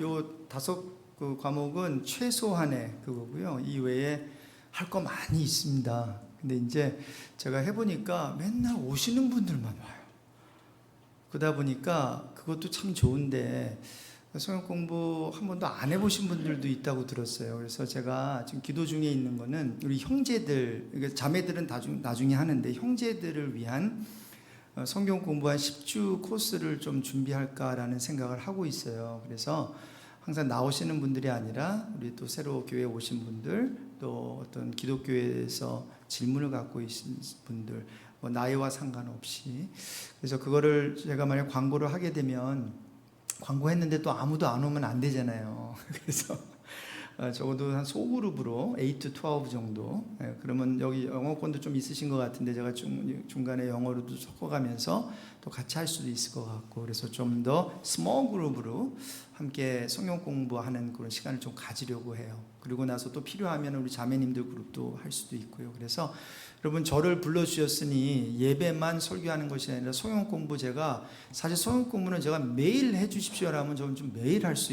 요 다섯 그 과목은 최소한의 그거고요. 이 외에 할 거 많이 있습니다. 근데 이제 제가 해보니까 맨날 오시는 분들만 와요. 그러다 보니까 그것도 참 좋은데 성경 공부 한 번도 안 해보신 분들도 있다고 들었어요. 그래서 제가 지금 기도 중에 있는 거는 우리 형제들, 그러니까 자매들은 나중에 하는데 형제들을 위한 성경 공부한 10주 코스를 좀 준비할까라는 생각을 하고 있어요. 그래서 항상 나오시는 분들이 아니라 우리 또 새로 교회에 오신 분들, 또 어떤 기독교에서 질문을 갖고 계신 분들, 뭐 나이와 상관없이, 그래서 그거를 제가 만약 광고를 하게 되면 광고했는데 또 아무도 안 오면 안 되잖아요. 그래서 적어도 한 소그룹으로 8 to 12 정도, 그러면 여기 영어권도 좀 있으신 것 같은데 제가 중간에 영어로도 섞어가면서 또 같이 할 수도 있을 것 같고, 그래서 좀 더 스몰 그룹으로 함께 성경 공부하는 그런 시간을 좀 가지려고 해요. 그리고 나서 또 필요하면 우리 자매님들 그룹도 할 수도 있고요. 그래서 여러분, 저를 불러주셨으니 예배만 설교하는 것이 아니라 성경 공부, 제가 사실 성경 공부는 제가 매일 해주십시오라면 저는 좀 매일 할 수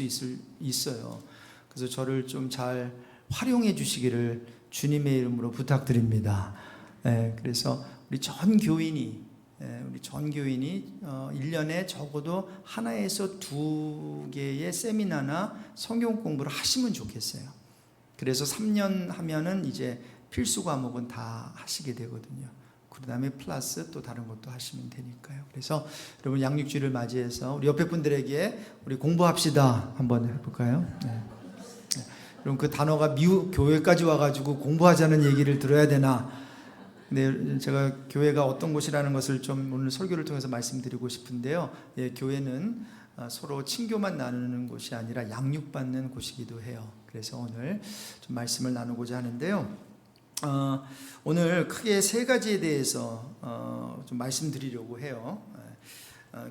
있어요. 그래서 저를 좀 잘 활용해 주시기를 주님의 이름으로 부탁드립니다. 그래서 우리 전 교인이 1년에 적어도 하나에서 2개의 세미나나 성경 공부를 하시면 좋겠어요. 그래서 3년 하면은 이제 필수 과목은 다 하시게 되거든요. 그 다음에 플러스 또 다른 것도 하시면 되니까요. 그래서 여러분, 양육주일을 맞이해서 우리 옆에 분들에게 우리 공부합시다 한번 해볼까요? 네. 그럼 그 단어가 미국 교회까지 와가지고 공부하자는 얘기를 들어야 되나? 근데 제가 교회가 어떤 곳이라는 것을 좀 오늘 설교를 통해서 말씀드리고 싶은데요. 교회는 서로 친교만 나누는 곳이 아니라 양육받는 곳이기도 해요. 그래서 오늘 좀 말씀을 나누고자 하는데요. 오늘 크게 3가지에 대해서 좀 말씀드리려고 해요.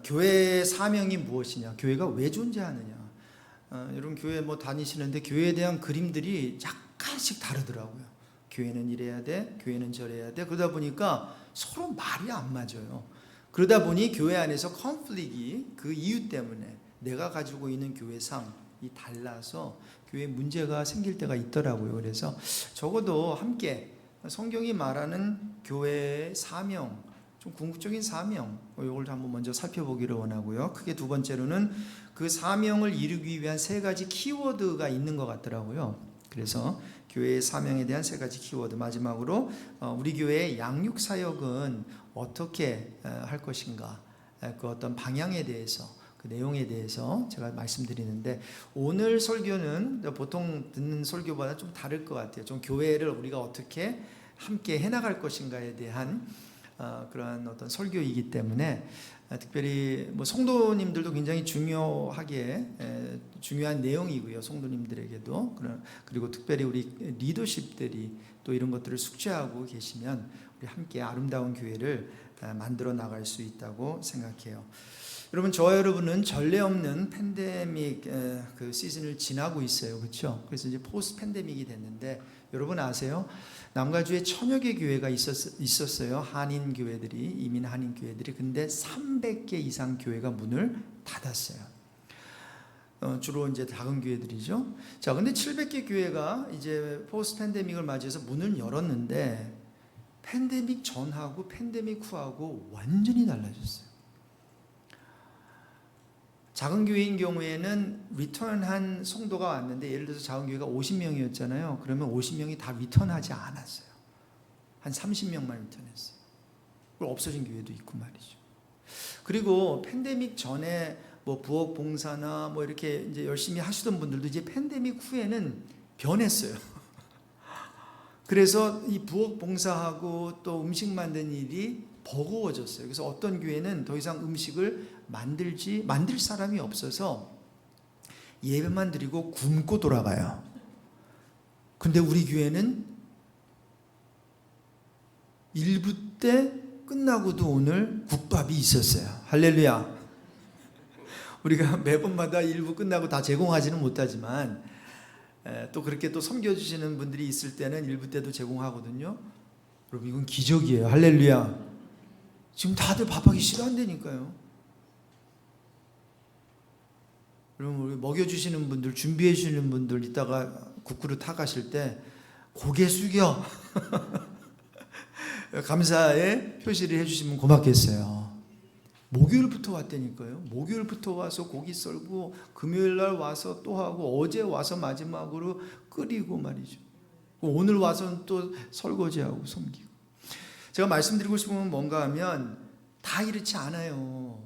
교회의 사명이 무엇이냐? 교회가 왜 존재하느냐? 여러분, 교회 뭐 다니시는데 교회에 대한 그림들이 약간씩 다르더라고요. 교회는 이래야 돼, 교회는 저래야 돼. 그러다 보니까 서로 말이 안 맞아요. 그러다 보니 교회 안에서 컨플릭이 그 이유 때문에 내가 가지고 있는 교회상이 달라서 교회에 문제가 생길 때가 있더라고요. 그래서 적어도 함께 성경이 말하는 교회의 사명, 좀 궁극적인 사명, 이걸 한번 먼저 살펴보기를 원하고요. 크게 두 번째로는 그 사명을 이루기 위한 3가지 키워드가 있는 것 같더라고요. 그래서 교회의 사명에 대한 3가지 키워드, 마지막으로 우리 교회의 양육 사역은 어떻게 할 것인가, 그 어떤 방향에 대해서, 그 내용에 대해서 제가 말씀드리는데, 오늘 설교는 보통 듣는 설교보다 좀 다를 것 같아요. 좀 교회를 우리가 어떻게 함께 해나갈 것인가에 대한 그런 어떤 설교이기 때문에 특별히 뭐 성도님들도 굉장히 중요한 내용이고요. 성도님들에게도. 그리고 특별히 우리 리더십들이 또 이런 것들을 숙지하고 계시면 우리 함께 아름다운 교회를 만들어 나갈 수 있다고 생각해요. 여러분, 저와 여러분은 전례 없는 팬데믹 그 시즌을 지나고 있어요. 그렇죠? 그래서 이제 포스트 팬데믹이 됐는데, 여러분 아세요? 남가주에 1000여 개 교회가 있었어요. 한인 교회들이, 이민 한인 교회들이. 근데 300개 이상 교회가 문을 닫았어요. 주로 이제 작은 교회들이죠. 자, 근데 700개 교회가 이제 포스트 팬데믹을 맞이해서 문을 열었는데, 팬데믹 전하고 팬데믹 후하고 완전히 달라졌어요. 작은 교회인 경우에는 리턴한 성도가 왔는데, 예를 들어서 작은 교회가 50명이었잖아요. 그러면 50명이 다 리턴하지 않았어요. 한 30명만 리턴했어요. 그리고 없어진 교회도 있고 말이죠. 그리고 팬데믹 전에 뭐 부엌 봉사나 뭐 이렇게 이제 열심히 하시던 분들도 이제 팬데믹 후에는 변했어요. 그래서 이 부엌 봉사하고 또 음식 만드는 일이 버거워졌어요. 그래서 어떤 교회는 더 이상 음식을 만들 사람이 없어서 예배만 드리고 굶고 돌아가요. 근데 우리 교회는 일부 때 끝나고도 오늘 국밥이 있었어요. 할렐루야. 우리가 매번마다 일부 끝나고 다 제공하지는 못하지만 또 그렇게 또 섬겨주시는 분들이 있을 때는 일부 때도 제공하거든요. 여러분, 이건 기적이에요. 할렐루야. 지금 다들 밥하기 싫어한다니까요. 여러분 우리 먹여주시는 분들, 준비해 주시는 분들 이따가 국그릇 타 가실 때 고개 숙여 감사의 표시를 해주시면 고맙겠어요. 목요일부터 왔다니까요. 목요일부터 와서 고기 썰고 금요일날 와서 또 하고 어제 와서 마지막으로 끓이고 말이죠. 오늘 와서는 또 설거지하고 섬기고. 제가 말씀드리고 싶은 건 뭔가 하면 다 이렇지 않아요.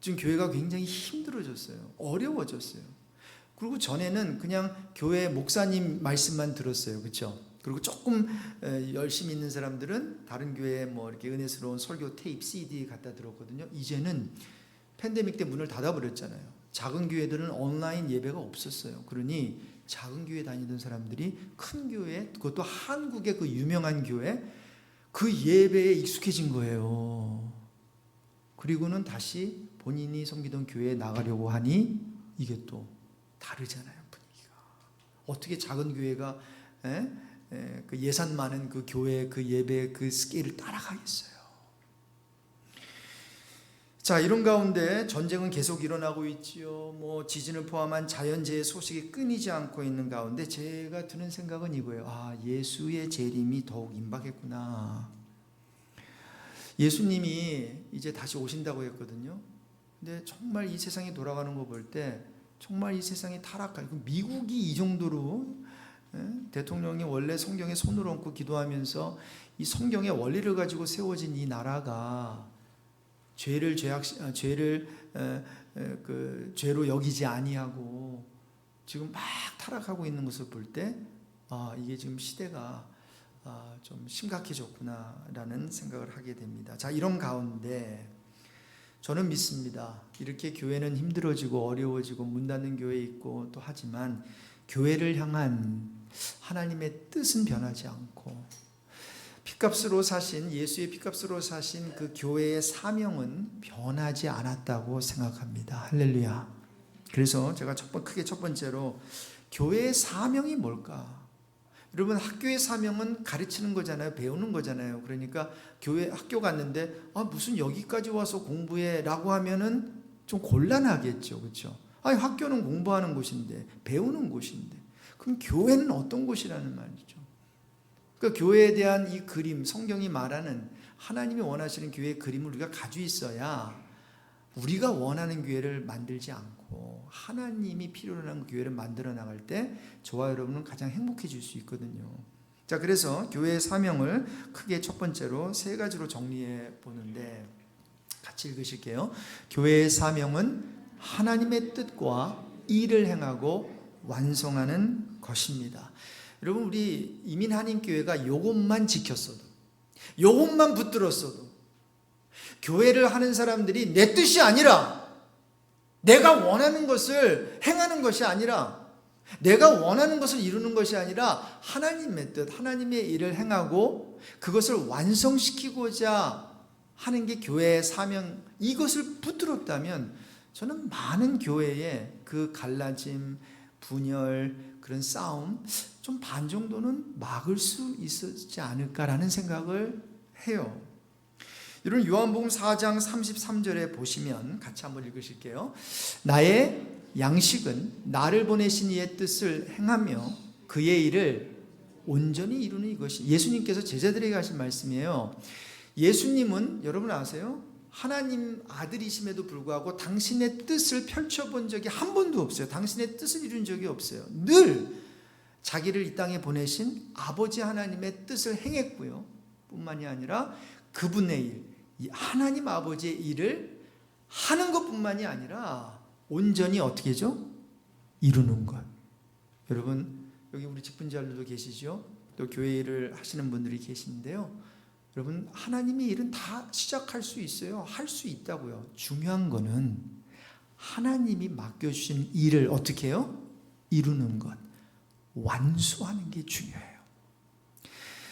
지금 교회가 굉장히 힘들어졌어요. 어려워졌어요. 그리고 전에는 그냥 교회 목사님 말씀만 들었어요. 그렇죠? 그리고 조금 열심히 있는 사람들은 다른 교회에 뭐 이렇게 은혜스러운 설교 테이프, CD 갖다 들었거든요. 이제는 팬데믹 때 문을 닫아버렸잖아요. 작은 교회들은 온라인 예배가 없었어요. 그러니 작은 교회 다니던 사람들이 큰 교회, 그것도 한국의 그 유명한 교회, 그 예배에 익숙해진 거예요. 그리고는 다시 본인이 섬기던 교회에 나가려고 하니 이게 또 다르잖아요, 분위기가. 어떻게 작은 교회가 그 예산 많은 그 교회 그 예배 그 스케일을 따라가겠어요. 자, 이런 가운데 전쟁은 계속 일어나고 있지요. 뭐 지진을 포함한 자연재해 소식이 끊이지 않고 있는 가운데 제가 드는 생각은 이거예요. 아, 예수의 재림이 더욱 임박했구나. 예수님이 이제 다시 오신다고 했거든요. 근데 정말 이 세상이 돌아가는 거 볼 때 정말 이 세상이 타락하고, 미국이 이 정도로 대통령이 원래 성경에 손을 얹고 기도하면서 이 성경의 원리를 가지고 세워진 이 나라가 죄를 죄로 여기지 아니하고 지금 막 타락하고 있는 것을 볼 때 이게 지금 시대가 좀 심각해졌구나라는 생각을 하게 됩니다. 자, 이런 가운데 저는 믿습니다. 이렇게 교회는 힘들어지고 어려워지고 문 닫는 교회 있고 또 하지만 교회를 향한 하나님의 뜻은 변하지 않고 피값으로 사신 예수의 피값으로 사신 그 교회의 사명은 변하지 않았다고 생각합니다. 할렐루야. 그래서 제가 크게 첫 번째로 교회의 사명이 뭘까? 여러분, 학교의 사명은 가르치는 거잖아요. 배우는 거잖아요. 그러니까 교회 학교 갔는데 무슨 여기까지 와서 공부해 라고 하면은 좀 곤란하겠죠. 그렇죠? 학교는 공부하는 곳인데 배우는 곳인데 그럼 교회는 어떤 곳이라는 말이죠. 그러니까 교회에 대한 이 그림, 성경이 말하는 하나님이 원하시는 교회의 그림을 우리가 가지고 있어야 우리가 원하는 교회를 만들지 않고 하나님이 필요로 하는 교회를 만들어 나갈 때 저와 여러분은 가장 행복해질 수 있거든요. 자, 그래서 교회의 사명을 크게 첫 번째로 세 가지로 정리해 보는데 같이 읽으실게요. 교회의 사명은 하나님의 뜻과 일을 행하고 완성하는 것입니다. 여러분, 우리 이민한인교회가 이것만 지켰어도, 이것만 붙들었어도 교회를 하는 사람들이 내 뜻이 아니라, 내가 원하는 것을 행하는 것이 아니라, 내가 원하는 것을 이루는 것이 아니라 하나님의 뜻, 하나님의 일을 행하고 그것을 완성시키고자 하는 게 교회의 사명, 이것을 붙들었다면 저는 많은 교회의 그 갈라짐, 분열, 그런 싸움 좀 반 정도는 막을 수 있었지 않을까라는 생각을 해요. 여러분, 요한복음 4장 33절에 보시면 같이 한번 읽으실게요. 나의 양식은 나를 보내신 이의 뜻을 행하며 그의 일을 온전히 이루는 이것이, 예수님께서 제자들에게 하신 말씀이에요. 예수님은 여러분 아세요? 하나님 아들이심에도 불구하고 당신의 뜻을 펼쳐본 적이 한 번도 없어요. 당신의 뜻을 이룬 적이 없어요. 늘 자기를 이 땅에 보내신 아버지 하나님의 뜻을 행했고요. 뿐만이 아니라 그분의 일, 이 하나님 아버지의 일을 하는 것뿐만이 아니라 온전히 어떻게 하죠? 이루는 것. 여러분, 여기 우리 직분자들도 계시죠? 또 교회 일을 하시는 분들이 계시는데요. 여러분, 하나님의 일은 다 시작할 수 있어요. 할 수 있다고요. 중요한 거는 하나님이 맡겨주신 일을 어떻게 해요? 이루는 것, 완수하는 게 중요해요.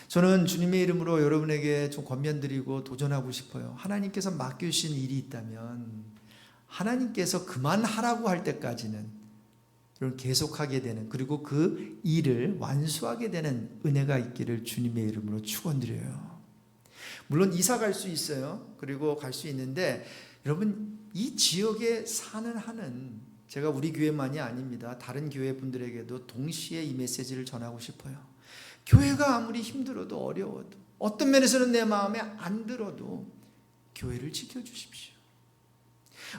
저는 주님의 이름으로 여러분에게 좀 권면드리고 도전하고 싶어요. 하나님께서 맡겨주신 일이 있다면 하나님께서 그만하라고 할 때까지는 계속하게 되는, 그리고 그 일을 완수하게 되는 은혜가 있기를 주님의 이름으로 축원드려요. 물론 이사 갈 수 있어요. 그리고 갈 수 있는데 여러분, 이 지역에 사는 한은 제가 우리 교회만이 아닙니다. 다른 교회 분들에게도 동시에 이 메시지를 전하고 싶어요. 교회가 아무리 힘들어도 어려워도 어떤 면에서는 내 마음에 안 들어도 교회를 지켜주십시오.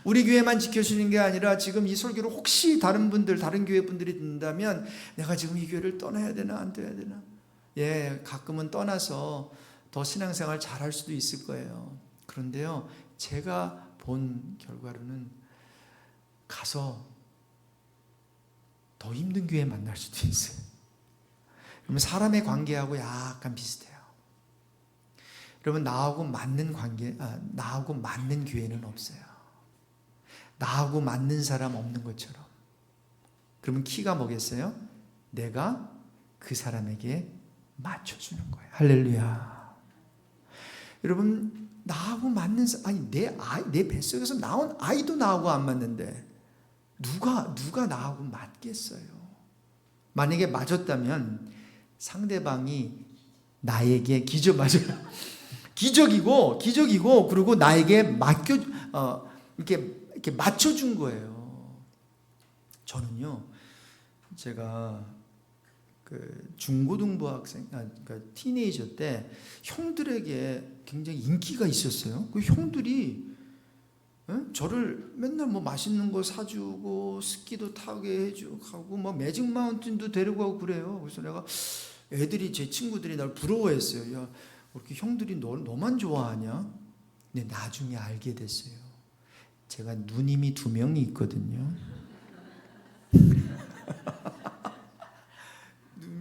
우리 교회만 지켜주는 게 아니라 지금 이 설교를 혹시 다른 분들, 다른 교회 분들이 듣는다면 내가 지금 이 교회를 떠나야 되나 안 떠야 되나? 예, 가끔은 떠나서 더 신앙생활 잘할 수도 있을 거예요. 그런데요, 제가 본 결과로는 가서 더 힘든 교회 만날 수도 있어요. 그러면 사람의 관계하고 약간 비슷해요. 여러분, 나하고 맞는 관계, 나하고 맞는 교회는 없어요. 나하고 맞는 사람 없는 것처럼. 그러면 키가 뭐겠어요? 내가 그 사람에게 맞춰주는 거예요. 할렐루야. 여러분, 나하고 맞는 아니 내 뱃속에서 나온 아이도 나하고 안 맞는데 누가 나하고 맞겠어요? 만약에 맞았다면 상대방이 나에게 기적이고 그리고 나에게 이렇게 맞춰준 거예요. 저는요, 제가 그 중고등부 학생, 그러니까 티네이저 때 형들에게 굉장히 인기가 있었어요. 그 형들이 저를 맨날 뭐 맛있는 거 사주고 스키도 타게 해주고 하고 뭐 매직 마운틴도 데리고 가고 그래요. 그래서 내가 제 친구들이 날 부러워했어요. 야, 이렇게 형들이 너만 좋아하냐? 근데 나중에 알게 됐어요. 제가 누님이 2명이 있거든요.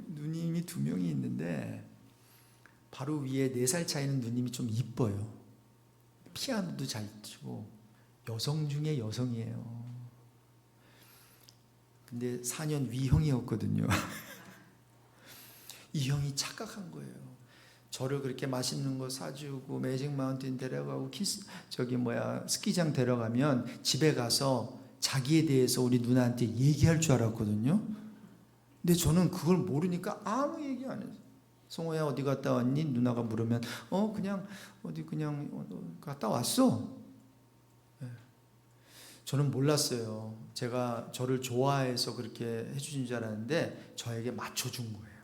누님이 2명이 있는데 바로 위에 4살 차이는 누님이 좀 이뻐요. 피아노도 잘 치고 여성 중에 여성이에요. 근데 4년 위 형이었거든요. 이 형이 착각한 거예요. 저를 그렇게 맛있는 거 사주고 매직 마운틴 데려가고 스키장 데려가면 집에 가서 자기에 대해서 우리 누나한테 얘기할 줄 알았거든요. 근데 저는 그걸 모르니까 아무 얘기 안 했어요. 성호야 어디 갔다 왔니? 누나가 물으면 그냥 어디 갔다 왔어. 네. 저는 몰랐어요. 제가 저를 좋아해서 그렇게 해주신 줄 알았는데 저에게 맞춰준 거예요.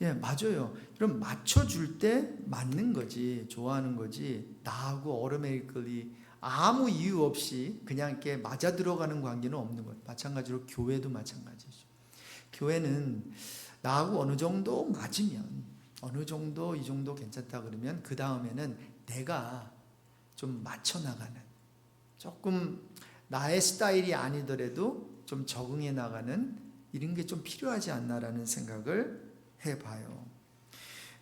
예, 맞아요. 그럼 맞춰줄 때 맞는 거지, 좋아하는 거지, 나하고 automatically 아무 이유 없이 그냥 이렇게 맞아 들어가는 관계는 없는 거예요. 마찬가지로 교회도 마찬가지죠. 교회는 나하고 어느 정도 맞으면, 어느 정도 이 정도 괜찮다 그러면 그 다음에는 내가 좀 맞춰 나가는, 조금 나의 스타일이 아니더라도 좀 적응해 나가는 이런 게 좀 필요하지 않나라는 생각을 해봐요.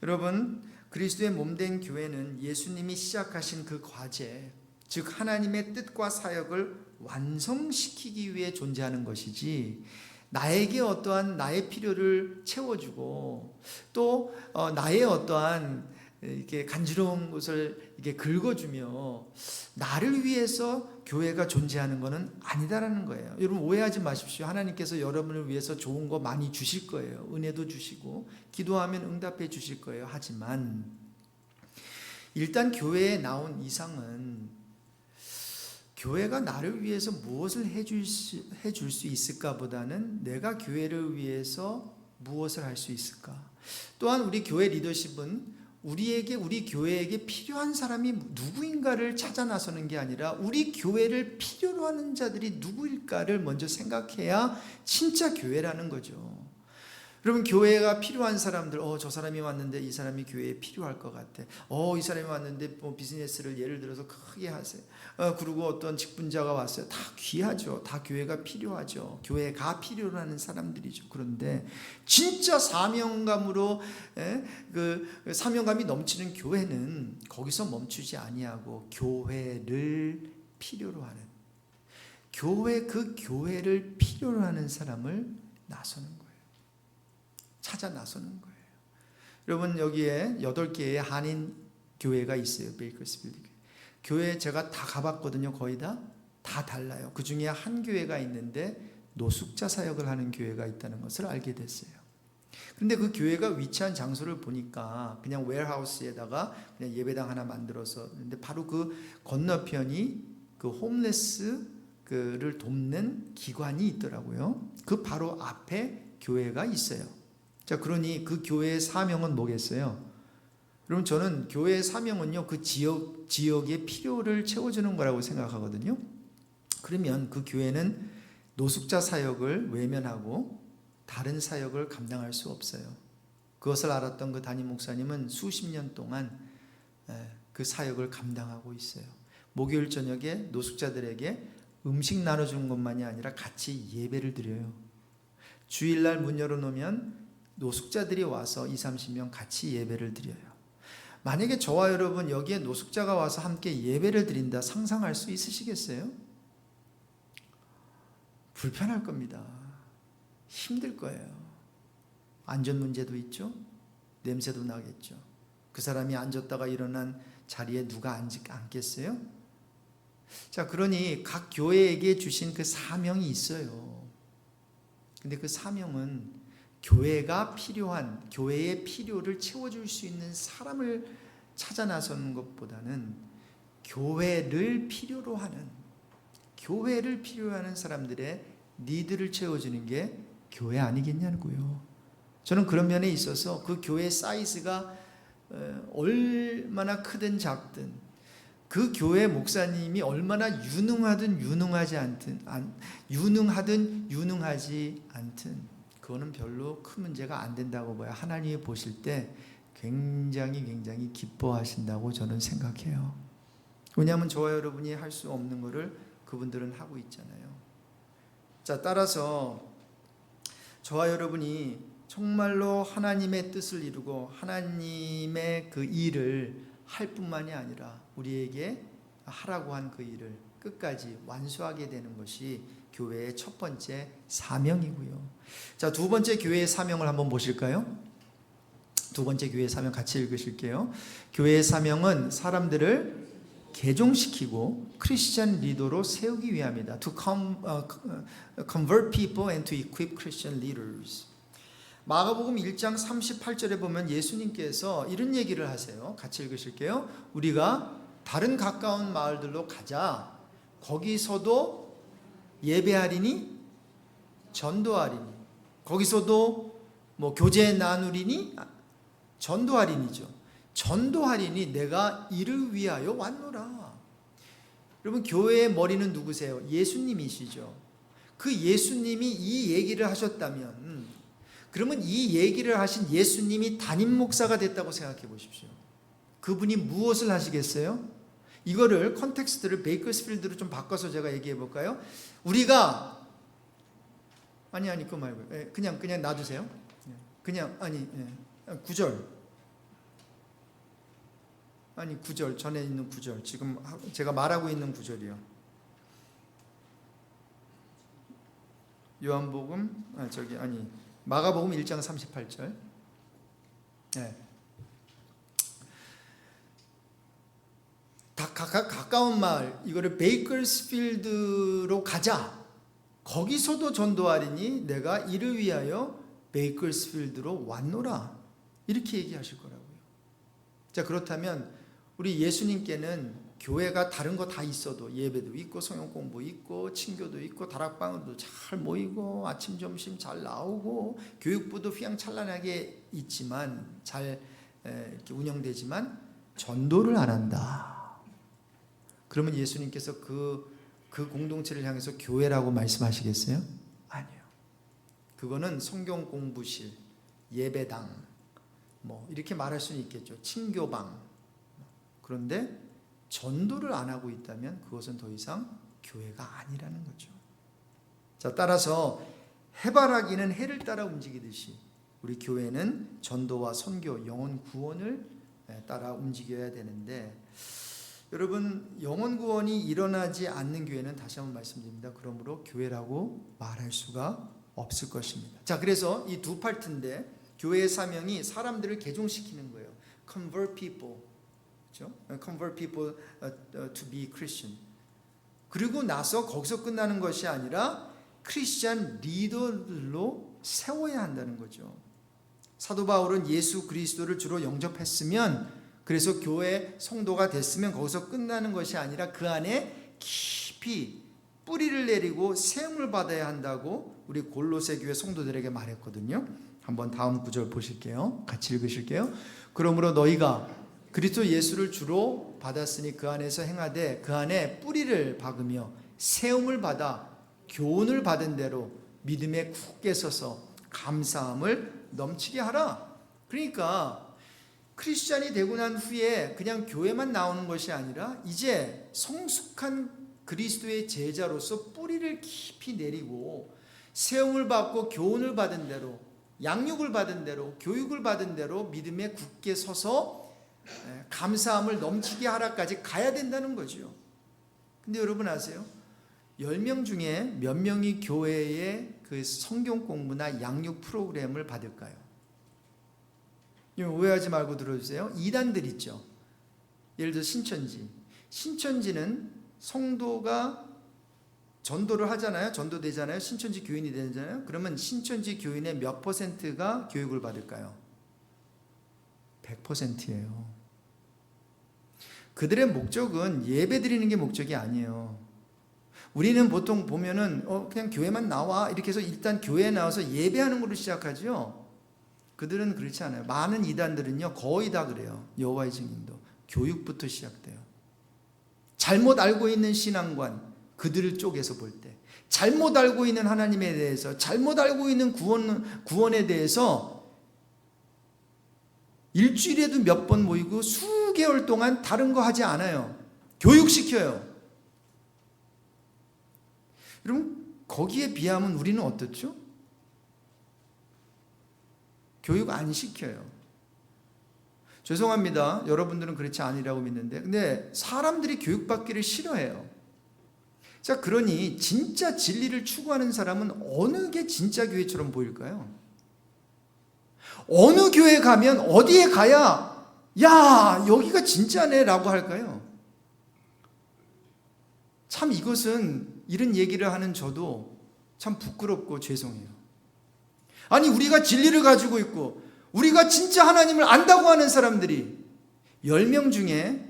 여러분, 그리스도의 몸된 교회는 예수님이 시작하신 그 과제, 즉 하나님의 뜻과 사역을 완성시키기 위해 존재하는 것이지 나에게 어떠한 나의 필요를 채워주고 또 나의 어떠한 이렇게 간지러운 것을 이렇게 긁어주며 나를 위해서 교회가 존재하는 것은 아니다라는 거예요. 여러분 오해하지 마십시오. 하나님께서 여러분을 위해서 좋은 거 많이 주실 거예요. 은혜도 주시고 기도하면 응답해 주실 거예요. 하지만 일단 교회에 나온 이상은 교회가 나를 위해서 무엇을 해줄 수 있을까 보다는 내가 교회를 위해서 무엇을 할 수 있을까. 또한 우리 교회 리더십은 우리 교회에게 필요한 사람이 누구인가를 찾아 나서는 게 아니라 우리 교회를 필요로 하는 자들이 누구일까를 먼저 생각해야 진짜 교회라는 거죠. 여러분 교회가 필요한 사람들, 저 사람이 왔는데 이 사람이 교회에 필요할 것 같아. 이 사람이 왔는데 비즈니스를 예를 들어서 크게 하세요. 그리고 어떤 직분자가 왔어요. 다 귀하죠. 다 교회가 필요하죠. 교회가 필요로 하는 사람들이죠. 그런데 진짜 사명감으로 사명감이 넘치는 교회는 거기서 멈추지 아니하고 교회를 필요로 하는, 그 교회를 필요로 하는 사람을 나서는 거예요. 찾아 나서는 거예요. 여러분 여기에 8개의 한인 교회가 있어요. 베이커스필드 교회 제가 다 가봤거든요. 거의 다 달라요. 그 중에 한 교회가 있는데 노숙자 사역을 하는 교회가 있다는 것을 알게 됐어요. 그런데 그 교회가 위치한 장소를 보니까 그냥 웨어하우스에다가 그냥 예배당 하나 만들어서, 근데 바로 그 건너편이 그 홈레스 그를 돕는 기관이 있더라고요. 그 바로 앞에 교회가 있어요. 자, 그러니 그 교회의 사명은 뭐겠어요? 여러분, 저는 교회의 사명은요, 그 지역의 필요를 채워주는 거라고 생각하거든요. 그러면 그 교회는 노숙자 사역을 외면하고 다른 사역을 감당할 수 없어요. 그것을 알았던 그 담임 목사님은 수십 년 동안 그 사역을 감당하고 있어요. 목요일 저녁에 노숙자들에게 음식 나눠주는 것만이 아니라 같이 예배를 드려요. 주일날 문 열어놓으면 노숙자들이 와서 20-30명 같이 예배를 드려요. 만약에 저와 여러분 여기에 노숙자가 와서 함께 예배를 드린다 상상할 수 있으시겠어요? 불편할 겁니다. 힘들 거예요. 안전 문제도 있죠. 냄새도 나겠죠. 그 사람이 앉았다가 일어난 자리에 누가 앉겠어요? 자, 그러니 각 교회에게 주신 그 사명이 있어요. 근데 그 사명은 교회가 필요한, 교회의 필요를 채워줄 수 있는 사람을 찾아 나서는 것보다는 교회를 필요로 하는 사람들의 니드를 채워주는 게 교회 아니겠냐고요. 저는 그런 면에 있어서 그 교회 사이즈가 얼마나 크든 작든, 그 교회 목사님이 얼마나 유능하든 유능하지 않든 그거는 별로 큰 문제가 안 된다고 봐요. 하나님이 보실 때 굉장히 기뻐하신다고 저는 생각해요. 왜냐하면 저와 여러분이 할 수 없는 거를 그분들은 하고 있잖아요. 자, 따라서 저와 여러분이 정말로 하나님의 뜻을 이루고 하나님의 그 일을 할 뿐만이 아니라 우리에게 하라고 한 그 일을 끝까지 완수하게 되는 것이 교회의 첫 번째 사명이고요. 자, 두 번째 교회의 사명을 한번 보실까요? 두 번째 교회의 사명 같이 읽으실게요. 교회의 사명은 사람들을 개종시키고 크리스천 리더로 세우기 위함이다. To convert people and to equip Christian leaders. 마가복음 1장 38절에 보면 예수님께서 이런 얘기를 하세요. 같이 읽으실게요. 우리가 다른 가까운 마을들로 가자. 거기서도 예배하리니 전도하리니, 거기서도 뭐 교제 나누리니 전도하리니죠. 전도하리니 내가 이를 위하여 왔노라. 여러분, 교회의 머리는 누구세요? 예수님이시죠. 그 예수님이 이 얘기를 하셨다면, 그러면 이 얘기를 하신 예수님이 담임 목사가 됐다고 생각해 보십시오. 그분이 무엇을 하시겠어요? 이거를 컨텍스트를 베이커스필드로 좀 바꿔서 제가 얘기해 볼까요? 우리가 그거 말고 그냥 놔두세요. 그냥 9절 전에 있는 9절, 지금 제가 말하고 있는 9절이요. 마가복음 1장 38절. 가까운 마을, 이거를 베이커스필드로 가자. 거기서도 전도하리니 내가 이를 위하여 베이커스필드로 왔노라. 이렇게 얘기하실 거라고요. 자, 그렇다면 우리 예수님께는 교회가 다른 거 다 있어도, 예배도 있고 성경 공부 있고 친교도 있고 다락방도 잘 모이고 아침 점심 잘 나오고 교육부도 휘황찬란하게 있지만 잘 이렇게 운영되지만 전도를 안 한다. 그러면 예수님께서 그 공동체를 향해서 교회라고 말씀하시겠어요? 아니요. 그거는 성경 공부실, 예배당, 뭐 이렇게 말할 수는 있겠죠. 친교방. 그런데 전도를 안 하고 있다면 그것은 더 이상 교회가 아니라는 거죠. 자, 따라서 해바라기는 해를 따라 움직이듯이 우리 교회는 전도와 선교, 영혼 구원을 따라 움직여야 되는데, 여러분, 영혼 구원이 일어나지 않는 교회는 다시 한번 말씀드립니다. 그러므로 교회라고 말할 수가 없을 것입니다. 자, 그래서 이 두 파트인데 교회의 사명이 사람들을 개종시키는 거예요. Convert people, 그렇죠? Convert people to be Christian. 그리고 나서 거기서 끝나는 것이 아니라 크리스천 리더들로 세워야 한다는 거죠. 사도 바울은 예수 그리스도를 주로 영접했으면, 그래서 교회 성도가 됐으면 거기서 끝나는 것이 아니라 그 안에 깊이 뿌리를 내리고 세움을 받아야 한다고 우리 골로새 교회 성도들에게 말했거든요. 한번 다음 구절 보실게요. 같이 읽으실게요. 그러므로 너희가 그리스도 예수를 주로 받았으니 그 안에서 행하되 그 안에 뿌리를 박으며 세움을 받아 교훈을 받은 대로 믿음에 굳게 서서 감사함을 넘치게 하라. 그러니까 크리스찬이 되고 난 후에 그냥 교회만 나오는 것이 아니라 이제 성숙한 그리스도의 제자로서 뿌리를 깊이 내리고 세움을 받고 교훈을 받은 대로 양육을 받은 대로 교육을 받은 대로 믿음에 굳게 서서 감사함을 넘치게 하라까지 가야 된다는 거죠. 근데 여러분 아세요? 10명 중에 몇 명이 교회의 그 성경 공부나 양육 프로그램을 받을까요? 오해하지 말고 들어주세요. 이단들 있죠. 예를 들어 신천지는 성도가 전도를 하잖아요. 전도되잖아요. 신천지 교인이 되잖아요. 그러면 신천지 교인의 몇 퍼센트가 교육을 받을까요? 100%예요. 그들의 목적은 예배 드리는 게 목적이 아니에요. 우리는 보통 보면은 그냥 교회만 나와 이렇게 해서 일단 교회에 나와서 예배하는 걸로 시작하죠. 그들은 그렇지 않아요. 많은 이단들은요 거의 다 그래요. 여호와의 증인도 교육부터 시작돼요. 잘못 알고 있는 신앙관, 그들을 쪼개서 볼 때 잘못 알고 있는 하나님에 대해서, 잘못 알고 있는 구원에 대해서 일주일에도 몇 번 모이고 수개월 동안 다른 거 하지 않아요. 교육시켜요. 여러분 거기에 비하면 우리는 어떻죠? 교육 안 시켜요. 죄송합니다. 여러분들은 그렇지 않으라고 믿는데, 근데 사람들이 교육받기를 싫어해요. 자, 그러니 진짜 진리를 추구하는 사람은 어느 게 진짜 교회처럼 보일까요? 어느 교회 가면 어디에 가야 야 여기가 진짜네 라고 할까요? 참 이것은 이런 얘기를 하는 저도 참 부끄럽고 죄송해요. 아니 우리가 진리를 가지고 있고 우리가 진짜 하나님을 안다고 하는 사람들이 10명 중에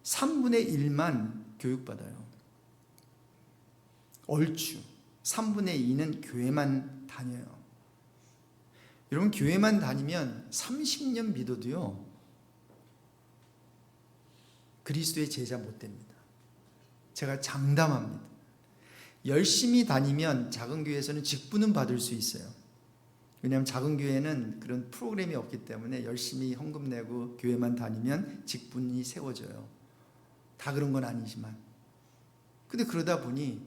3분의 1만 교육받아요. 얼추 3분의 2는 교회만 다녀요. 여러분 교회만 다니면 30년 믿어도요 그리스도의 제자 못 됩니다. 제가 장담합니다. 열심히 다니면 작은 교회에서는 직분은 받을 수 있어요. 왜냐하면 작은 교회는 그런 프로그램이 없기 때문에 열심히 헌금 내고 교회만 다니면 직분이 세워져요. 다 그런 건 아니지만. 근데 그러다 보니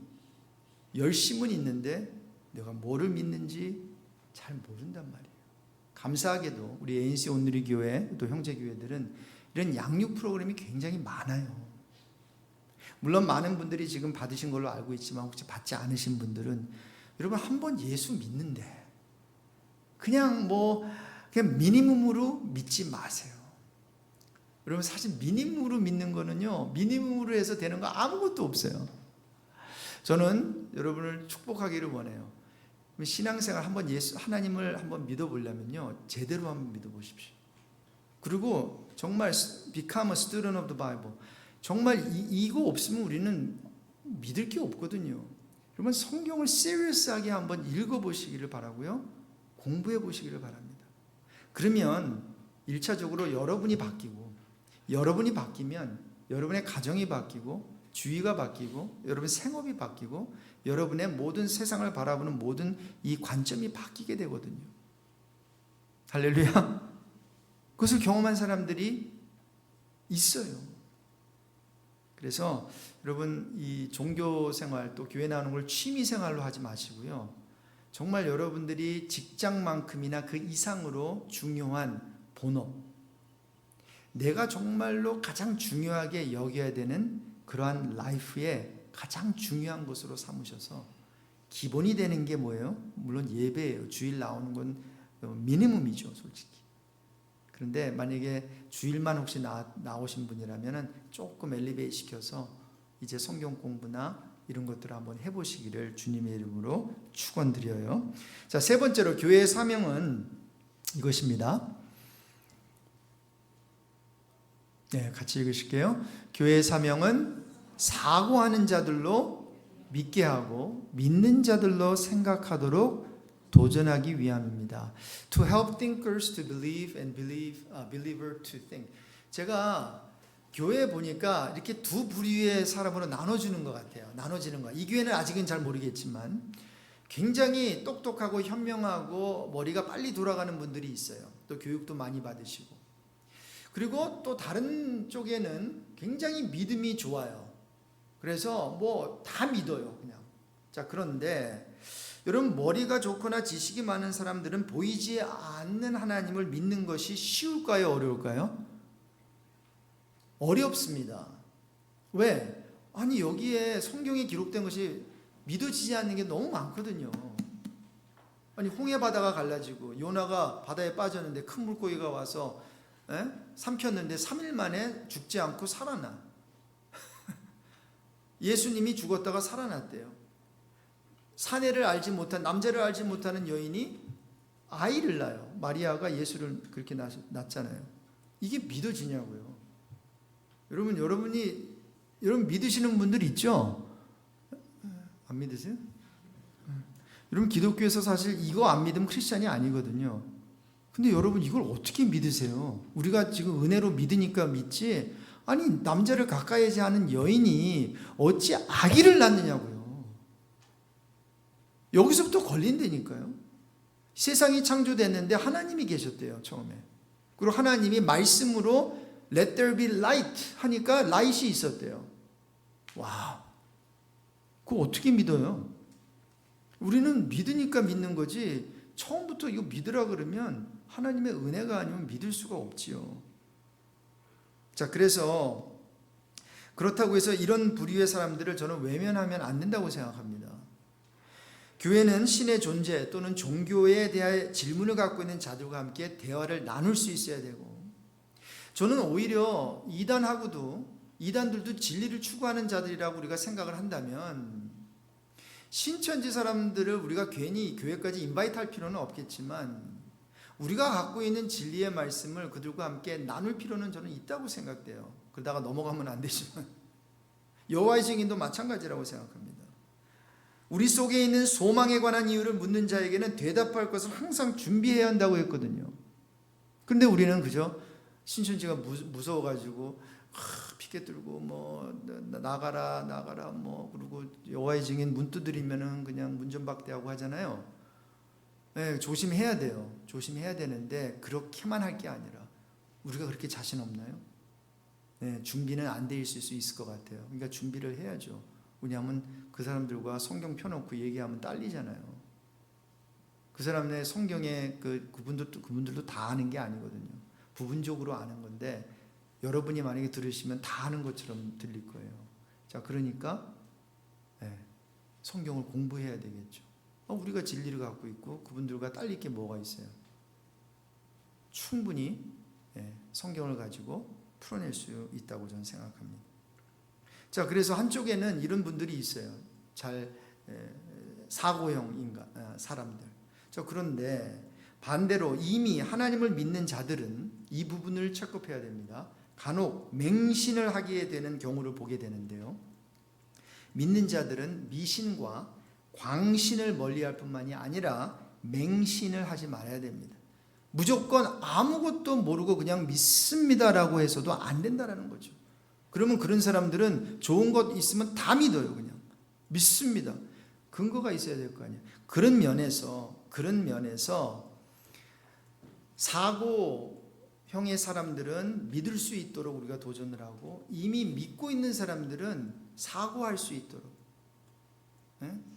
열심은 있는데 내가 뭐를 믿는지 잘 모른단 말이에요. 감사하게도 우리 ANC 온누리 교회 또 형제 교회들은 이런 양육 프로그램이 굉장히 많아요. 물론 많은 분들이 지금 받으신 걸로 알고 있지만 혹시 받지 않으신 분들은 여러분 한번 예수 믿는데 그냥 미니멈으로 믿지 마세요. 여러분 사실 미니멈으로 믿는 거는요 미니멈으로 해서 되는 거 아무것도 없어요. 저는 여러분을 축복하기를 원해요. 신앙생활 한번 하나님을 한번 믿어보려면요 제대로 한번 믿어보십시오. 그리고 정말 become a student of the Bible. 정말 이거 없으면 우리는 믿을 게 없거든요. 여러분 성경을 seriously 한번 읽어보시기를 바라고요. 공부해 보시기를 바랍니다. 그러면 1차적으로 여러분이 바뀌고, 여러분이 바뀌면 여러분의 가정이 바뀌고, 주위가 바뀌고, 여러분 생업이 바뀌고, 여러분의 모든 세상을 바라보는 모든 이 관점이 바뀌게 되거든요. 할렐루야. 그것을 경험한 사람들이 있어요. 그래서 여러분 이 종교 생활 또 교회 나오는 걸 취미 생활로 하지 마시고요. 정말 여러분들이 직장만큼이나 그 이상으로 중요한 본업, 내가 정말로 가장 중요하게 여겨야 되는 그러한 라이프의 가장 중요한 것으로 삼으셔서 기본이 되는 게 뭐예요? 물론 예배예요. 주일 나오는 건 미니멈이죠, 솔직히. 그런데 만약에 주일만 혹시 나오신 분이라면 조금 엘리베이트 시켜서 이제 성경 공부나 이런 것들을 한번 해보시기를 주님의 이름으로 축원드려요. 자, 세 번째로 교회의 사명은 이것입니다. 네, 같이 읽으실게요. 교회의 사명은 사고하는 자들로 믿게 하고 믿는 자들로 생각하도록 도전하기 위함입니다. To help thinkers to believe and believer to think. 제가 교회 보니까 이렇게 두 부류의 사람으로 나눠주는 것 같아요. 나눠지는 거. 이 교회는 아직은 잘 모르겠지만 굉장히 똑똑하고 현명하고 머리가 빨리 돌아가는 분들이 있어요. 또 교육도 많이 받으시고. 그리고 또 다른 쪽에는 굉장히 믿음이 좋아요. 그래서 뭐 다 믿어요, 그냥. 자, 그런데 여러분, 머리가 좋거나 지식이 많은 사람들은 보이지 않는 하나님을 믿는 것이 쉬울까요, 어려울까요? 어렵습니다. 왜? 아니, 여기에 성경에 기록된 것이 믿어지지 않는 게 너무 많거든요. 아니, 홍해 바다가 갈라지고 요나가 바다에 빠졌는데 큰 물고기가 와서 삼켰는데 3일 만에 죽지 않고 살아나. 예수님이 죽었다가 살아났대요. 사내를 알지 못한, 남자를 알지 못하는 여인이 아이를 낳아요. 마리아가 예수를 그렇게 낳잖아요. 이게 믿어지냐고요. 여러분 믿으시는 분들 있죠? 안 믿으세요? 여러분, 기독교에서 사실 이거 안 믿으면 크리스찬이 아니거든요. 근데 여러분, 이걸 어떻게 믿으세요? 우리가 지금 은혜로 믿으니까 믿지, 아니, 남자를 가까이 하는 여인이 어찌 아기를 낳느냐고요. 여기서부터 걸린다니까요. 세상이 창조됐는데 하나님이 계셨대요, 처음에. 그리고 하나님이 말씀으로 Let there be light 하니까 light이 있었대요. 와, 그거 어떻게 믿어요? 우리는 믿으니까 믿는 거지, 처음부터 이거 믿으라 그러면 하나님의 은혜가 아니면 믿을 수가 없지요. 자, 그래서 그렇다고 해서 이런 부류의 사람들을 저는 외면하면 안 된다고 생각합니다. 교회는 신의 존재 또는 종교에 대한 질문을 갖고 있는 자들과 함께 대화를 나눌 수 있어야 되고, 저는 오히려 이단들도 진리를 추구하는 자들이라고 우리가 생각을 한다면, 신천지 사람들을 우리가 괜히 교회까지 인바이트 할 필요는 없겠지만 우리가 갖고 있는 진리의 말씀을 그들과 함께 나눌 필요는 저는 있다고 생각돼요. 그러다가 넘어가면 안 되지만 여호와의 증인도 마찬가지라고 생각합니다. 우리 속에 있는 소망에 관한 이유를 묻는 자에게는 대답할 것을 항상 준비해야 한다고 했거든요. 그런데 우리는 그저 신천지가 무서워가지고 피켓 들고 뭐 나가라 뭐, 그리고 여호와의 증인 문 두드리면은 그냥 문전박대하고 하잖아요. 네, 조심해야 돼요. 조심해야 되는데 그렇게만 할 게 아니라, 우리가 그렇게 자신 없나요? 네, 준비는 안 돼 있을 수 있을 것 같아요. 그러니까 준비를 해야죠. 왜냐하면 그 사람들과 성경 펴놓고 얘기하면 딸리잖아요. 그 사람의 성경에 그분들도 다 아는 게 아니거든요. 부분적으로 아는 건데, 여러분이 만약에 들으시면 다 아는 것처럼 들릴 거예요. 자, 그러니까 성경을 공부해야 되겠죠. 우리가 진리를 갖고 있고 그분들과 딸릴 게 뭐가 있어요? 충분히 성경을 가지고 풀어낼 수 있다고 저는 생각합니다. 자, 그래서 한쪽에는 이런 분들이 있어요. 잘 사고형 사람들. 자, 그런데 반대로 이미 하나님을 믿는 자들은 이 부분을 체크해야 됩니다. 간혹 맹신을 하게 되는 경우를 보게 되는데요. 믿는 자들은 미신과 광신을 멀리할 뿐만이 아니라 맹신을 하지 말아야 됩니다. 무조건 아무것도 모르고 그냥 믿습니다라고 해서도 안 된다라는 거죠. 그러면 그런 사람들은 좋은 것 있으면 다 믿어요. 그냥 믿습니다. 근거가 있어야 될 거 아니에요. 그런 면에서 사고형의 사람들은 믿을 수 있도록 우리가 도전을 하고, 이미 믿고 있는 사람들은 사고할 수 있도록,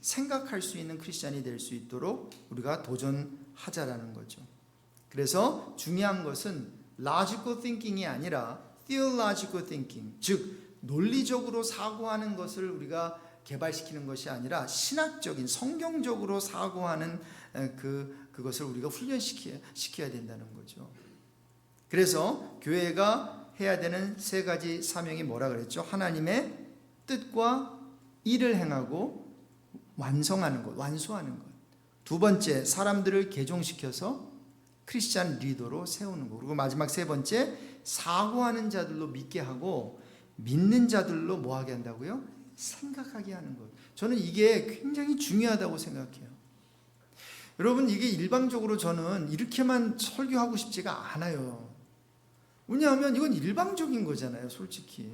생각할 수 있는 크리스찬이 될 수 있도록 우리가 도전하자라는 거죠. 그래서 중요한 것은 logical thinking이 아니라 theological thinking, 즉 논리적으로 사고하는 것을 우리가 개발시키는 것이 아니라 신학적인, 성경적으로 사고하는 그것을 우리가 훈련시켜야 된다는 거죠. 그래서 교회가 해야 되는 세 가지 사명이 뭐라 그랬죠? 하나님의 뜻과 일을 행하고 완성하는 것, 완수하는 것. 두 번째, 사람들을 개종시켜서 크리스찬 리더로 세우는 것. 그리고 마지막 세 번째, 사고하는 자들로 믿게 하고 믿는 자들로 뭐 하게 한다고요? 생각하게 하는 것. 저는 이게 굉장히 중요하다고 생각해요. 여러분, 이게 일방적으로 저는 이렇게만 설교하고 싶지가 않아요. 왜냐하면 이건 일방적인 거잖아요, 솔직히.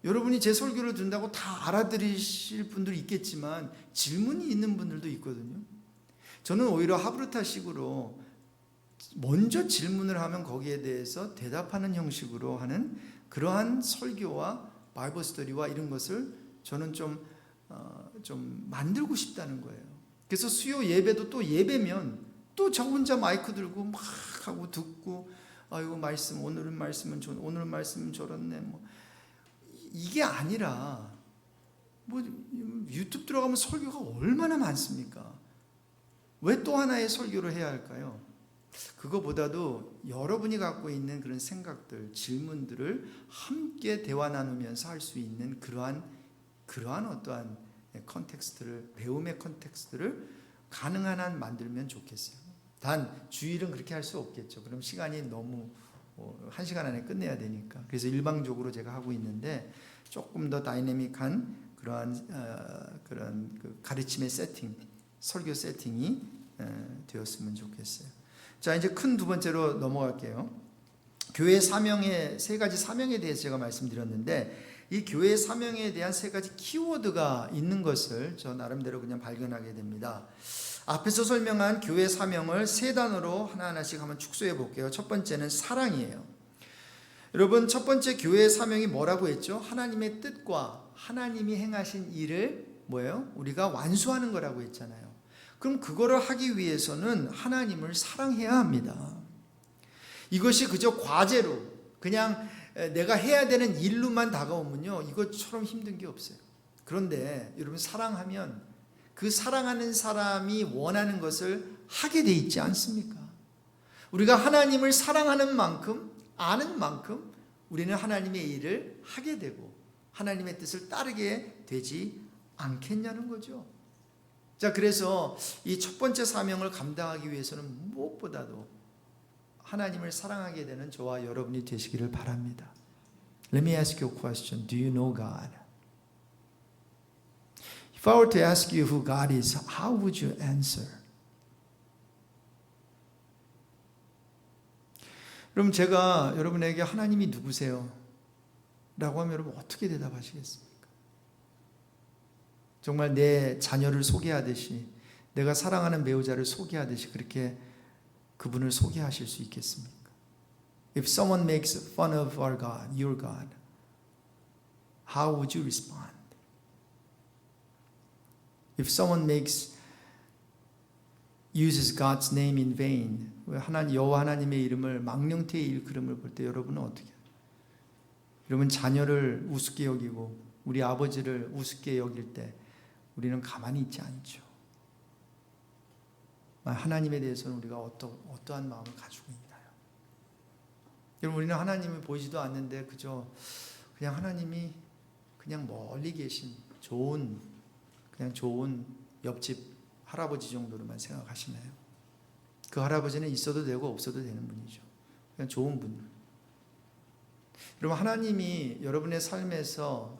여러분이 제 설교를 듣는다고 다 알아들으실 분들이 있겠지만 질문이 있는 분들도 있거든요. 저는 오히려 하브르타식으로 먼저 질문을 하면 거기에 대해서 대답하는 형식으로 하는 그러한 설교와 바이블 스터디와 이런 것을 저는 좀 만들고 싶다는 거예요. 그래서 수요 예배도 또 예배면 또 저 혼자 마이크 들고 막 하고 듣고, 아이고 말씀 오늘 말씀은 저렇네, 뭐 이게 아니라, 뭐 유튜브 들어가면 설교가 얼마나 많습니까? 왜 또 하나의 설교를 해야 할까요? 그거보다도 여러분이 갖고 있는 그런 생각들, 질문들을 함께 대화 나누면서 할 수 있는 그러한 어떠한 컨텍스트를, 배움의 컨텍스트를 가능한 한 만들면 좋겠어요. 단 주일은 그렇게 할 수 없겠죠. 그럼 시간이 너무 1시간 안에 끝내야 되니까. 그래서 일방적으로 제가 하고 있는데 조금 더 다이내믹한 그런 그 가르침의 세팅, 설교 세팅이 되었으면 좋겠어요. 자, 이제 큰 두 번째로 넘어갈게요. 교회 사명의 세 가지 사명에 대해서 제가 말씀드렸는데, 이 교회 사명에 대한 세 가지 키워드가 있는 것을 저 나름대로 그냥 발견하게 됩니다. 앞에서 설명한 교회 사명을 세 단어로 하나하나씩 한번 축소해 볼게요. 첫 번째는 사랑이에요. 여러분, 첫 번째 교회의 사명이 뭐라고 했죠? 하나님의 뜻과 하나님이 행하신 일을 뭐예요? 우리가 완수하는 거라고 했잖아요. 그럼 그거를 하기 위해서는 하나님을 사랑해야 합니다. 이것이 그저 과제로 그냥 내가 해야 되는 일로만 다가오면요, 이것처럼 힘든 게 없어요. 그런데 여러분, 사랑하면 그 사랑하는 사람이 원하는 것을 하게 돼 있지 않습니까? 우리가 하나님을 사랑하는 만큼, 아는 만큼 우리는 하나님의 일을 하게 되고 하나님의 뜻을 따르게 되지 않겠냐는 거죠. 자, 그래서 이 첫 번째 사명을 감당하기 위해서는 무엇보다도 하나님을 사랑하게 되는 저와 여러분이 되시기를 바랍니다. Let me ask you a question. Do you know God? If I were to ask you who God is, how would you answer? 그럼 제가 여러분에게 하나님이 누구세요? 라고 하면 여러분 어떻게 대답하시겠습니까? 정말 내 자녀를 소개하듯이, 내가 사랑하는 배우자를 소개하듯이 그렇게 그분을 소개하실 수 있겠습니까? If someone makes fun of our God, your God, how would you respond? If someone uses God's name in vain, 여호와 하나님의 이름을 망령되이 일컬음을 볼 때 여러분은 어떻게 해요? 여러분, 자녀를 우습게 여기고 우리 아버지를 우습게 여길 때 우리는 가만히 있지 않죠. 하나님에 대해서는 우리가 어떠한 마음을 가지고 있나요? 여러분, 우리는 하나님을 보이지도 않는데 그저 그냥 하나님이 그냥 멀리 계신 좋은 옆집 할아버지 정도로만 생각하시나요? 그 할아버지는 있어도 되고 없어도 되는 분이죠. 그냥 좋은 분. 여러분, 하나님이 여러분의 삶에서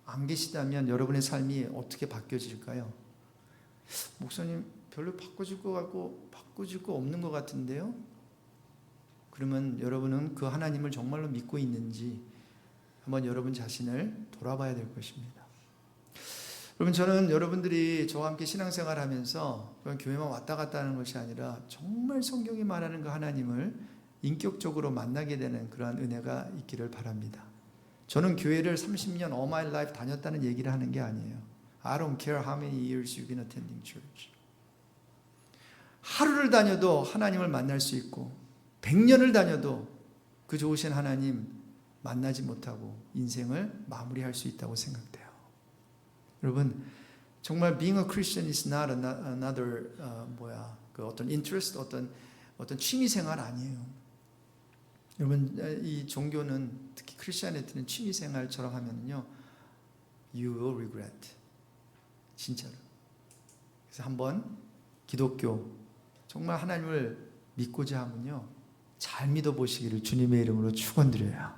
안 계시다면 여러분의 삶이 어떻게 바뀌어질까요? 목사님, 별로 바꿔질 것 같고 바꿔질 거 없는 것 같은데요? 그러면 여러분은 그 하나님을 정말로 믿고 있는지 한번 여러분 자신을 돌아봐야 될 것입니다. 여러분, 저는 여러분들이 저와 함께 신앙생활 하면서 그냥 교회만 왔다 갔다 하는 것이 아니라 정말 성경이 말하는 그 하나님을 인격적으로 만나게 되는 그러한 은혜가 있기를 바랍니다. 저는 교회를 30년 all my life 다녔다는 얘기를 하는 게 아니에요. I don't care how many years you've been attending church. 하루를 다녀도 하나님을 만날 수 있고 100년을 다녀도 그 좋으신 하나님 만나지 못하고 인생을 마무리할 수 있다고 생각돼요. 여러분, 정말 being a Christian is not another 그 어떤 interest, 어떤 취미 생활 아니에요. 여러분, 이 종교는, 특히 크리스천애티는 취미 생활처럼 하면요, you will regret. 진짜로. 그래서 한번 기독교 정말 하나님을 믿고자 하면요, 잘 믿어보시기를 주님의 이름으로 축원드려요.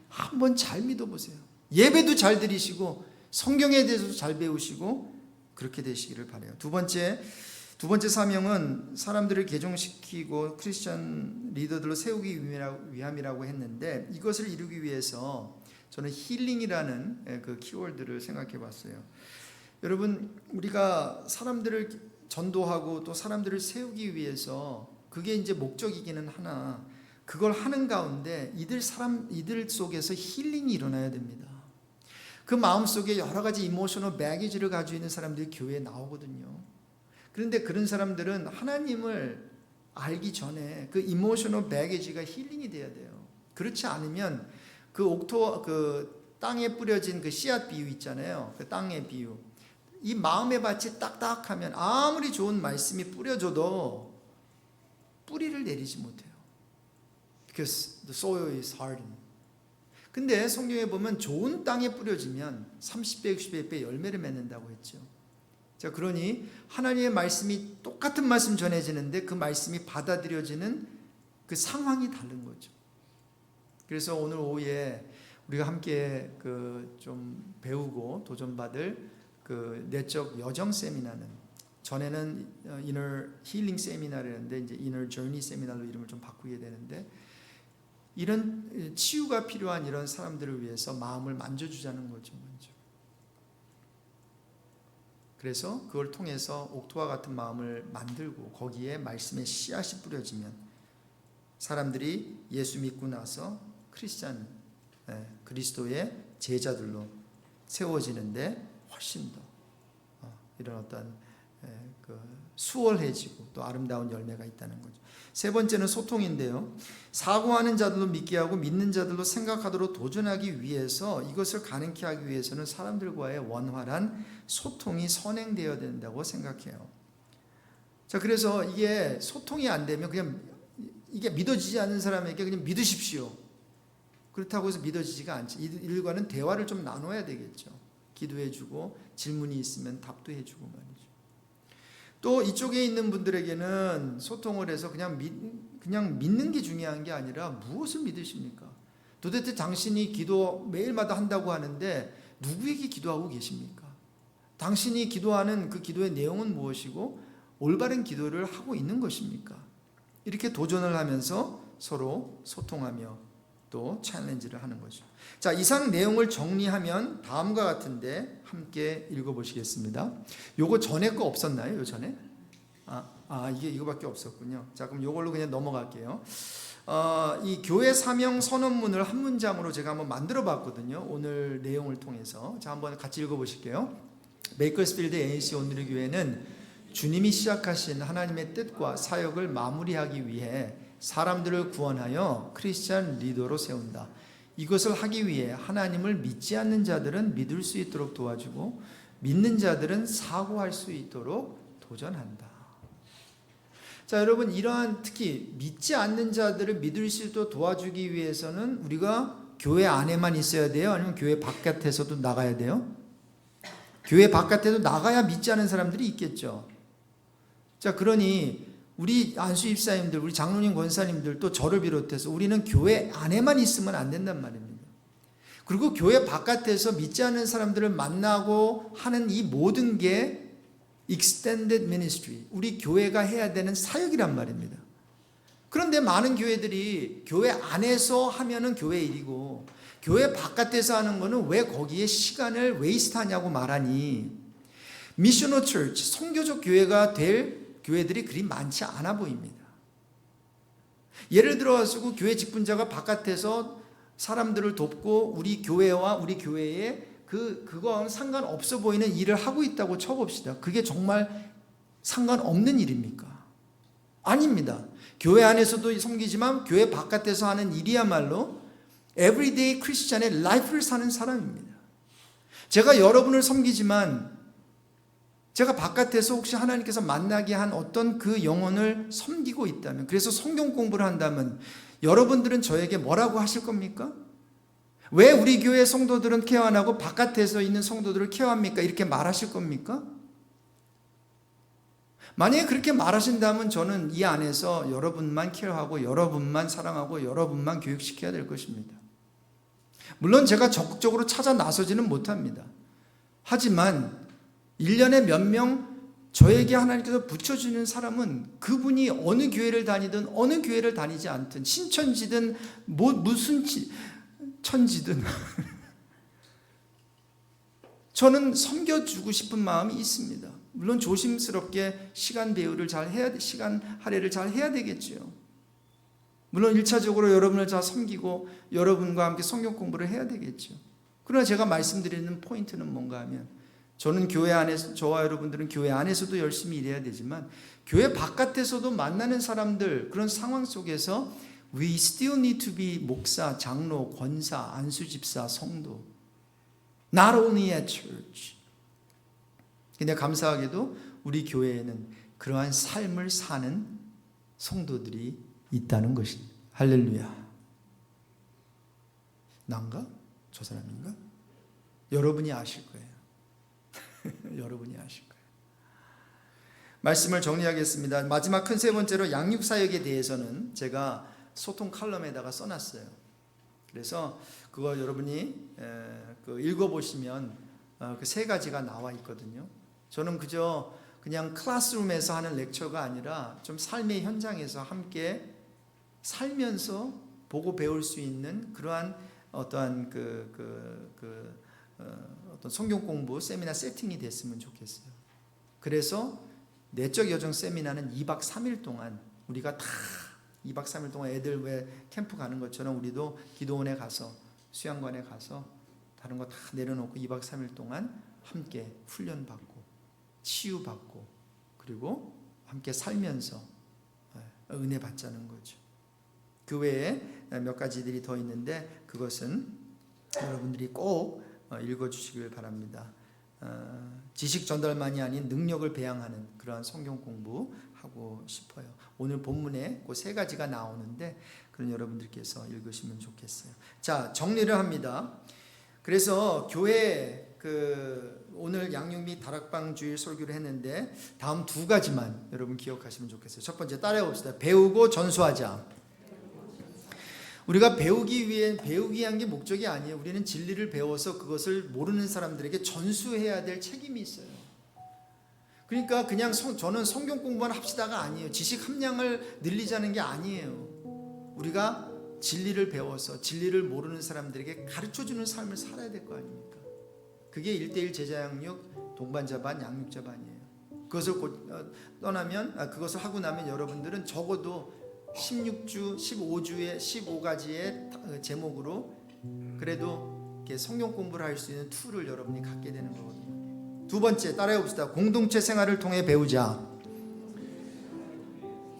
한번 잘 믿어보세요. 예배도 잘 드리시고 성경에 대해서도 잘 배우시고 그렇게 되시기를 바라요. 두 번째 사명은 사람들을 개종시키고 크리스천 리더들로 세우기 위함이라고 했는데, 이것을 이루기 위해서 저는 힐링이라는 그 키워드를 생각해 봤어요. 여러분, 우리가 사람들을 전도하고 또 사람들을 세우기 위해서 그게 이제 목적이기는 하나, 그걸 하는 가운데 이들 속에서 힐링이 일어나야 됩니다. 그 마음속에 여러 가지 이모셔널 배기지를 가지고 있는 사람들이 교회에 나오거든요. 그런데 그런 사람들은 하나님을 알기 전에 그 이모셔널 배기지가 힐링이 돼야 돼요. 그렇지 않으면 그 땅에 뿌려진 그 씨앗 비유 있잖아요. 그 땅의 비유. 이 마음의 밭이 딱딱하면 아무리 좋은 말씀이 뿌려져도 뿌리를 내리지 못해요. Because the soil is hardened. 근데 성경에 보면 좋은 땅에 뿌려지면 30배, 60배 열매를 맺는다고 했죠. 자, 그러니 하나님의 말씀이 똑같은 말씀 전해지는데 그 말씀이 받아들여지는 그 상황이 다른 거죠. 그래서 오늘 오후에 우리가 함께 좀 배우고 도전받을 그 내적 여정 세미나는, 전에는 Inner Healing 세미나였는데 이제 Inner Journey 세미나로 이름을 좀 바꾸게 되는데, 이런 치유가 필요한 이런 사람들을 위해서 마음을 만져주자는 거죠. 먼저. 그래서 그걸 통해서 옥토와 같은 마음을 만들고 거기에 말씀의 씨앗이 뿌려지면 사람들이 예수 믿고 나서 크리스찬, 그리스도의 제자들로 세워지는데 훨씬 더 이런 어떤 수월해지고 또 아름다운 열매가 있다는 거죠. 세 번째는 소통인데요. 사고하는 자들로 믿게 하고 믿는 자들로 생각하도록 도전하기 위해서, 이것을 가능케 하기 위해서는 사람들과의 원활한 소통이 선행되어야 된다고 생각해요. 자, 그래서 이게 소통이 안 되면 그냥 이게 믿어지지 않는 사람에게 그냥 믿으십시오, 그렇다고 해서 믿어지지가 않지. 이들과는 대화를 좀 나눠야 되겠죠. 기도해주고 질문이 있으면 답도 해주고 말이죠. 또 이쪽에 있는 분들에게는 소통을 해서 그냥 믿는 게 중요한 게 아니라 무엇을 믿으십니까? 도대체 당신이 기도 매일마다 한다고 하는데 누구에게 기도하고 계십니까? 당신이 기도하는 그 기도의 내용은 무엇이고 올바른 기도를 하고 있는 것입니까? 이렇게 도전을 하면서 서로 소통하며 또 챌린지를 하는 거죠. 자, 이상 내용을 정리하면 다음과 같은데 함께 읽어보시겠습니다. 요거 전에 거 없었나요? 요 전에? 이게 이거밖에 없었군요. 자, 그럼 요걸로 그냥 넘어갈게요. 이 교회 사명 선언문을 한 문장으로 제가 한번 만들어 봤거든요. 오늘 내용을 통해서. 자, 한번 같이 읽어보실게요. 베이커스필드 ANC 오늘의 교회는 주님이 시작하신 하나님의 뜻과 사역을 마무리하기 위해 사람들을 구원하여 크리스찬 리더로 세운다. 이것을 하기 위해 하나님을 믿지 않는 자들은 믿을 수 있도록 도와주고 믿는 자들은 사고할 수 있도록 도전한다. 자, 여러분, 이러한 특히 믿지 않는 자들을 믿을 수 있도록 도와주기 위해서는 우리가 교회 안에만 있어야 돼요? 아니면 교회 바깥에서도 나가야 돼요? 교회 바깥에도 나가야 믿지 않는 사람들이 있겠죠. 자, 그러니 우리 안수 집사님들, 우리 장로님, 권사님들, 또 저를 비롯해서 우리는 교회 안에만 있으면 안 된단 말입니다. 그리고 교회 바깥에서 믿지 않는 사람들을 만나고 하는 이 모든 게 extended ministry, 우리 교회가 해야 되는 사역이란 말입니다. 그런데 많은 교회들이 교회 안에서 하면은 교회 일이고 교회 바깥에서 하는 거는 왜 거기에 시간을 웨이스트하냐고 말하니, 미셔널 처치, 선교적 교회가 될 교회들이 그리 많지 않아 보입니다. 예를 들어서 교회 직분자가 바깥에서 사람들을 돕고 우리 교회와 우리 교회에 그건 상관없어 보이는 일을 하고 있다고 쳐봅시다. 그게 정말 상관없는 일입니까? 아닙니다. 교회 안에서도 섬기지만 교회 바깥에서 하는 일이야말로 에브리데이 크리스찬의 라이프를 사는 사람입니다. 제가 여러분을 섬기지만 제가 바깥에서 혹시 하나님께서 만나게 한 어떤 그 영혼을 섬기고 있다면, 그래서 성경 공부를 한다면 여러분들은 저에게 뭐라고 하실 겁니까? 왜 우리 교회 성도들은 케어 안 하고 바깥에서 있는 성도들을 케어합니까? 이렇게 말하실 겁니까? 만약에 그렇게 말하신다면 저는 이 안에서 여러분만 케어하고 여러분만 사랑하고 여러분만 교육시켜야 될 것입니다. 물론 제가 적극적으로 찾아 나서지는 못합니다. 하지만 1년에 몇 명 저에게 하나님께서 붙여주는 사람은 그분이 어느 교회를 다니든 어느 교회를 다니지 않든 신천지든 무슨 천지든 저는 섬겨주고 싶은 마음이 있습니다. 물론 조심스럽게 시간 배우를 잘 해야, 시간 할애를 잘 해야 되겠죠. 물론 1차적으로 여러분을 잘 섬기고 여러분과 함께 성경 공부를 해야 되겠죠. 그러나 제가 말씀드리는 포인트는 뭔가 하면 저는 교회 안에서, 저와 여러분들은 교회 안에서도 열심히 일해야 되지만 교회 바깥에서도 만나는 사람들, 그런 상황 속에서 We still need to be 목사, 장로, 권사, 안수집사, 성도. Not only at church. 근데 감사하게도 우리 교회에는 그러한 삶을 사는 성도들이 있다는 것입니다. 할렐루야. 난가? 저 사람인가? 여러분이 아실 거예요. 여러분이 아실 거예요. 말씀을 정리하겠습니다. 마지막 큰 세 번째로 양육사역에 대해서는 제가 소통 칼럼에다가 써놨어요. 그래서 그거 여러분이 읽어보시면 그 세 가지가 나와 있거든요. 저는 그냥 클래스룸에서 하는 렉처가 아니라 좀 삶의 현장에서 함께 살면서 보고 배울 수 있는 그러한 어떠한 어떤 성경 공부 세미나 세팅이 됐으면 좋겠어요. 그래서 내적 여정 세미나는 2박 3일 동안 우리가 다 2박 3일 동안 애들 왜 캠프 가는 것처럼 우리도 기도원에 가서 수양관에 가서 다른 거 다 내려놓고 2박 3일 동안 함께 훈련받고 치유받고 그리고 함께 살면서 은혜 받자는 거죠. 그 외에 몇 가지들이 더 있는데 그것은 여러분들이 꼭 읽어주시길 바랍니다. 지식 전달만이 아닌 능력을 배양하는 그러한 성경 공부하고 싶어요. 오늘 본문에 그 세 가지가 나오는데 그런 여러분들께서 읽으시면 좋겠어요. 자, 정리를 합니다. 그래서 교회 오늘 양육 및 다락방 주일 설교를 했는데 다음 두 가지만 여러분 기억하시면 좋겠어요. 첫 번째 따라해 봅시다. 배우고 전수하자. 우리가 배우기 위한 게 목적이 아니에요. 우리는 진리를 배워서 그것을 모르는 사람들에게 전수해야 될 책임이 있어요. 그러니까 그냥 저는 성경 공부만 합시다가 아니에요. 지식 함량을 늘리자는 게 아니에요. 우리가 진리를 배워서 진리를 모르는 사람들에게 가르쳐주는 삶을 살아야 될 거 아닙니까? 그게 1:1 제자양육, 동반자반, 양육자반이에요. 그것을 그것을 하고 나면 여러분들은 적어도 16주, 15주의 15가지의 제목으로 그래도 성경 공부를 할 수 있는 툴을 여러분이 갖게 되는 거거든요. 두 번째 따라해 봅시다. 공동체 생활을 통해 배우자.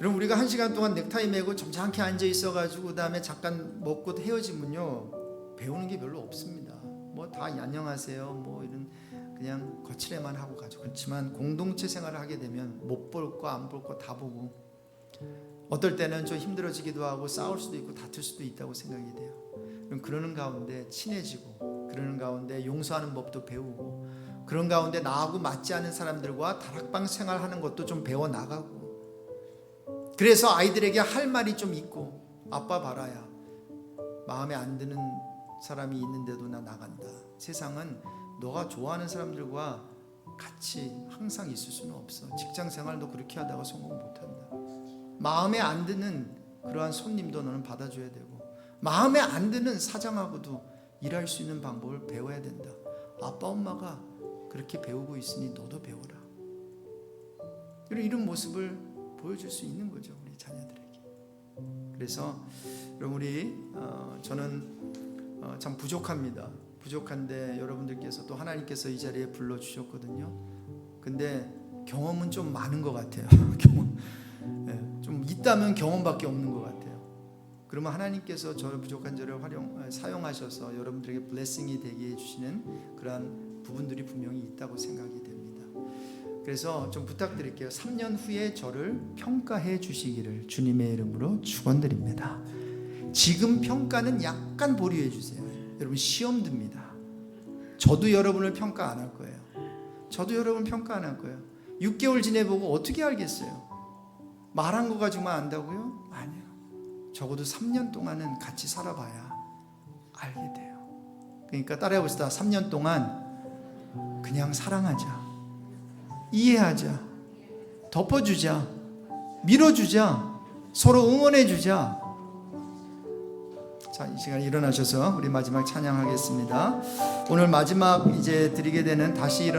여러분 우리가 1시간 동안 넥타이 매고 점잖게 앉아 있어가지고 그 다음에 잠깐 먹고 헤어지면요 배우는 게 별로 없습니다. 뭐 다 안녕하세요 뭐 이런 그냥 거칠애만 하고 가죠. 그렇지만 공동체 생활을 하게 되면 못 볼 거 안 볼 거 다 보고 어떨 때는 좀 힘들어지기도 하고 싸울 수도 있고 다툴 수도 있다고 생각이 돼요. 그럼 그러는 가운데 친해지고 그러는 가운데 용서하는 법도 배우고 그런 가운데 나하고 맞지 않은 사람들과 다락방 생활하는 것도 좀 배워나가고 그래서 아이들에게 할 말이 좀 있고 아빠 봐라야 마음에 안 드는 사람이 있는데도 나 나간다. 세상은 너가 좋아하는 사람들과 같이 항상 있을 수는 없어. 직장생활도 그렇게 하다가 성공 못한다. 마음에 안 드는 그러한 손님도 너는 받아줘야 되고 마음에 안 드는 사장하고도 일할 수 있는 방법을 배워야 된다. 아빠 엄마가 그렇게 배우고 있으니 너도 배워라. 이런 모습을 보여줄 수 있는 거죠 우리 자녀들에게. 그래서 여러분 저는 참 부족합니다. 부족한데 여러분들께서 또 하나님께서 이 자리에 불러주셨거든요. 근데 경험은 좀 많은 것 같아요. 경험 좀 있다면 경험밖에 없는 것 같아요. 그러면 하나님께서 저의 부족한 저를 사용하셔서 여러분들에게 블레싱이 되게 해주시는 그러한 부분들이 분명히 있다고 생각이 됩니다. 그래서 좀 부탁드릴게요. 3년 후에 저를 평가해 주시기를 주님의 이름으로 축원드립니다. 지금 평가는 약간 보류해 주세요. 여러분 시험 듭니다. 저도 여러분을 평가 안 할 거예요. 저도 여러분 평가 안 할 거예요. 6개월 지내보고 어떻게 알겠어요? 말한 거 가지고만 안다고요? 아니요. 적어도 3년 동안은 같이 살아봐야 알게 돼요. 그러니까 따라해 봅시다. 3년 동안 그냥 사랑하자. 이해하자. 덮어주자. 밀어주자. 서로 응원해주자. 자, 이 시간에 일어나셔서 우리 마지막 찬양하겠습니다. 오늘 마지막 이제 드리게 되는 다시 일어나